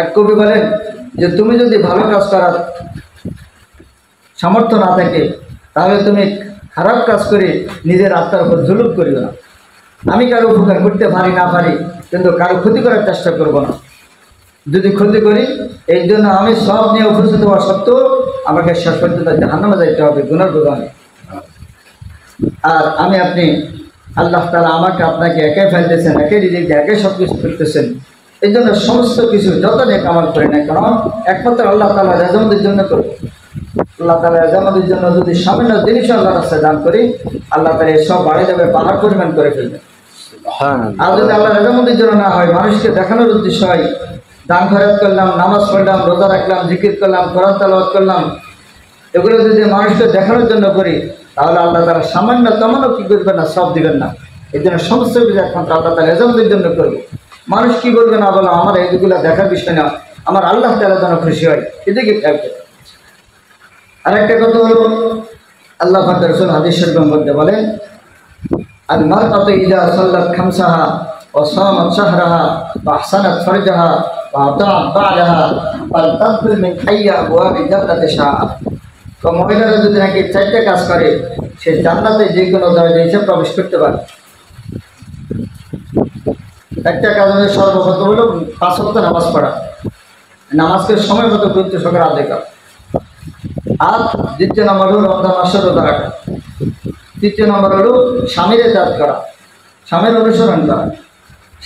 এক কবি বলেন যে তুমি যদি ভালো কাজ করার সামর্থ্য না থাকে তাহলে তুমি খারাপ কাজ করে নিজের আত্মার উপর জুলুম করিও না। আমি কারো উপকার করতে পারি না পারি, কিন্তু কারো ক্ষতি করার চেষ্টা করব না। যদি ক্ষতি করি এই জন্য আমি সব নিয়ে উপস্থিত হওয়া সত্ত্বেও আমাকে শেষ পর্যন্ত জাহান্নামে যাইতে হবে গুনার প্রদানে। আর আমি আপনি আল্লাহ তাআলা আমাকে আপনাকে একাই ফেলতেছেন, একাই রিজিক একাই সব কিছু করতেছেন। এই জন্য সমস্ত কিছু যত নেক আমল করি না কেন একমাত্র আল্লাহ তাআলা রেজামতের জন্য করব। আল্লাহ তাআলা রেজামতের জন্য যদি সামান্য জিনিস আল্লাহর রাস্তায় দান করি, আল্লাহ তাআলা সব বাড়িয়ে দেবে, পাহাড় পরিমাণ করে ফেলবে। আর যদি আল্লাহ রেজামতের জন্য না হয়, মানুষকে দেখানোর উদ্দেশ্য হয়, দান খয়রাত করলাম, নামাজ পড়লাম, রোজা রাখলাম, জিকির করলাম, কোরআন তেলাওয়াত করলাম, এগুলো যদি মানুষকে দেখানোর জন্য করি তাহলে আল্লাহ তাআলা সামান্য তেমনও কি করবেন না, সব দিবেন না। এই জন্য সমস্ত কিছু একমাত্র আল্লাহ তাআলা রেজামতের জন্য করবো। মানুষ কি বলবে না বলো, আমার এইগুলো দেখার বিষয় না, আমার আল্লাহ তাআলা যেন খুশি হয়, এদিকে থাকবে। আর একটা কথা হলো, আল্লাহ পাক রাসূল হাদিস শরীফের মধ্যে বলেন, আল মারআতু ইযা সাল্লাত খামসাহা ওয়া সামাত শাহরাহা ওয়া আহসানাত ফারজাহা ওয়া আতাআত বা'লাহা ফালতাদখুল মিন হাইয়্যা আবওয়াবিল জান্নাতি শাআ। তো মহিলারা যদি নাকি 4টা কাজ করে, সে জান্নাতে যে কোনো দরজায় এসে প্রবেশ করতে পারে। একটা কাজ হলো সর্বপ্রথম হলো 5 ওয়াক্ত নামাজ পড়া, নামাজকে সময় মতো গুরুত্ব সহকারে আদায় করা। আর দ্বিতীয় নম্বর হলো রমজান মাসে রোজা রাখা। তৃতীয় নম্বর হলো স্বামীর ইতাআত করা, স্বামীর অনুসরণ করা।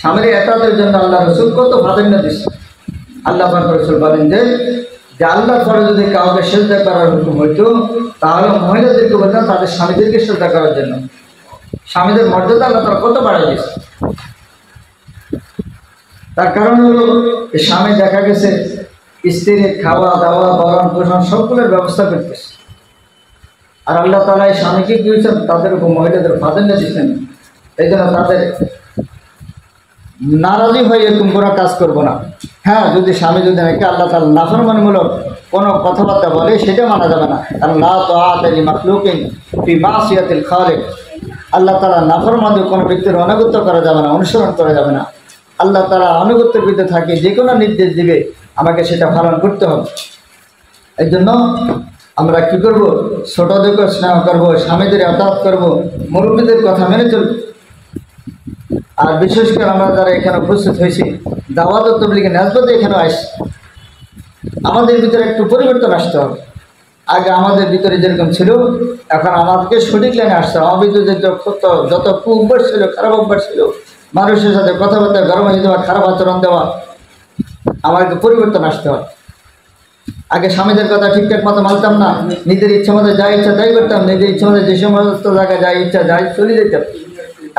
স্বামীর ইতাআতের জন্য আল্লাহ রাসূল কত প্রাধান্য দিয়েছেন। আল্লাহ পাক রাসূল বলেন যে আল্লাহর পরে যদি কাউকে সিজদা করার হুকুম হইতো তাহলে মহিলাদেরকে বলতেন তাদের স্বামীদেরকে সিজদা করার জন্য। স্বামীদের মর্যাদা আল্লাহ তাআলা কত বাড়িয়ে দিয়েছে। তার কারণ হলো স্বামী দেখা গেছে স্ত্রীর খাওয়া দাওয়া ভরণ পোষণ সবগুলোর ব্যবস্থা করতেছে। আর আল্লাহ তাআলা এই স্বামীকে কি হয়েছেন, তাদের উপর মহিলাদের প্রাধান্য দিচ্ছেন। এই জন্য তাদের নারাজি হয়ে এরকম কোনো কাজ করবো না। হ্যাঁ, যদি স্বামী যদি নাকি আল্লাহ তাআলা নাফরমানিমূলক কোনো কথাবার্তা বলে সেটা মানা যাবে না, কারণ লা তাআতা লিমাখলুকিন ফি মাসিয়াতিল খালিক। আল্লাহ তাআলা নাফরমানি কোনো ব্যক্তির অনাগত্য করা যাবে না, অনুসরণ করা যাবে না। আল্লাহ তাআলা আনুগত্যের ভিতরে থাকে, যে কোনো নির্দেশ দিবে আমাকে সেটা পালন করতে হবে। এই জন্য আমরা কি করব, ছোটদেরকে স্নেহ করব, স্বামীদের ইতাআত করব, মুরব্বীদের কথা মেনে চলব। আর বিশেষ করে আমরা যারা এখানে উপস্থিত হয়েছি দাওয়াত ও তাবলীগের নিসবতে এখানে আসছি, আমাদের ভিতরে একটু পরিবর্তন আসতে হবে। আগে আমাদের ভিতরে যেরকম ছিল এখন আমাদেরকে সঠিক লাইনে আসতে হবে। আমার ভিতরে যত কুঅভ্যাস ছিল, খারাপ অভ্যাস ছিল, মানুষের সাথে কথাবার্তা গরম হয়ে যাওয়া, খারাপ আচরণ দেওয়া, আমাকে পরিবর্তন আসতে হবে। আগে স্বামীদের কথা ঠিকঠাক মতো মানতাম না, নিজের ইচ্ছা মতো যা ইচ্ছা তাই করতাম, নিজের ইচ্ছা মতো যে সমস্ত জায়গায় যা ইচ্ছা যাই চলে যেতাম।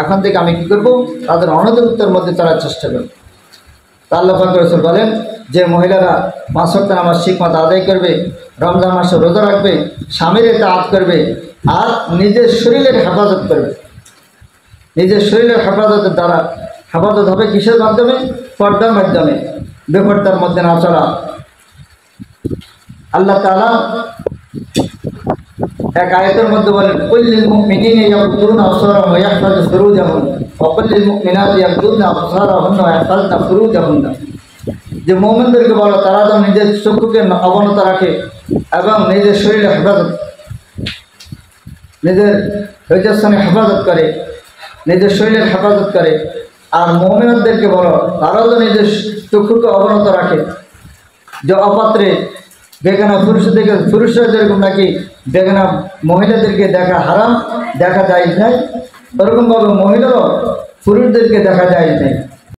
এখন থেকে আমি কি করব, তাদের অনধিকারের মধ্যে চলার চেষ্টা করব। তা আল্লাহ পাক রাসূল বলেন যে মহিলারা 5 ওয়াক্ত নামাজ ঠিকমতো আদায় করবে, রমজান মাসে রোজা রাখবে, স্বামীর ইতাআত করবে, আর নিজের শরীরের হেফাজত করবে। নিজের শরীরের হেফাজতের দ্বারা হেফাজত হবে কিসের মাধ্যমে, পর্দার মাধ্যমে, বেপর্দার মধ্যে না চলা। আল্লাহ তাআলা এক আয়াতের মধ্যে বলেন, কুল্লিল মুমিনিনা ইয়াগুদ্দুনা আবসারahum ওয়া ইয়াহফাযু ফুরুজাহুম ওয়া কুল্লিল মুমিনাতি ইয়াগুদ্দুনা আবসারahunna ওয়া ইয়াহফাযনা ফুরুজাহুন্না। যে মুমিনদেরকে বলো তারা যেন নিজের চক্ষুকে অবনত রাখে এবং নিজের শরীরে হেফাজত, নিজের হৃদয়স্থানে হেফাজত করে, নিজের শরীরের হেফাজত করে। আর মুমিনদেরকে বলো তারাও যেন নিজের চক্ষুকে অবনত রাখে। যে অপাত্রে বেগানা পুরুষরা যেরকম নাকি বেগানা মহিলাদেরকে দেখা হারাম, দেখা যায় নাই, ওরকমভাবে মহিলারাও পুরুষদেরকে দেখা যায় নাই।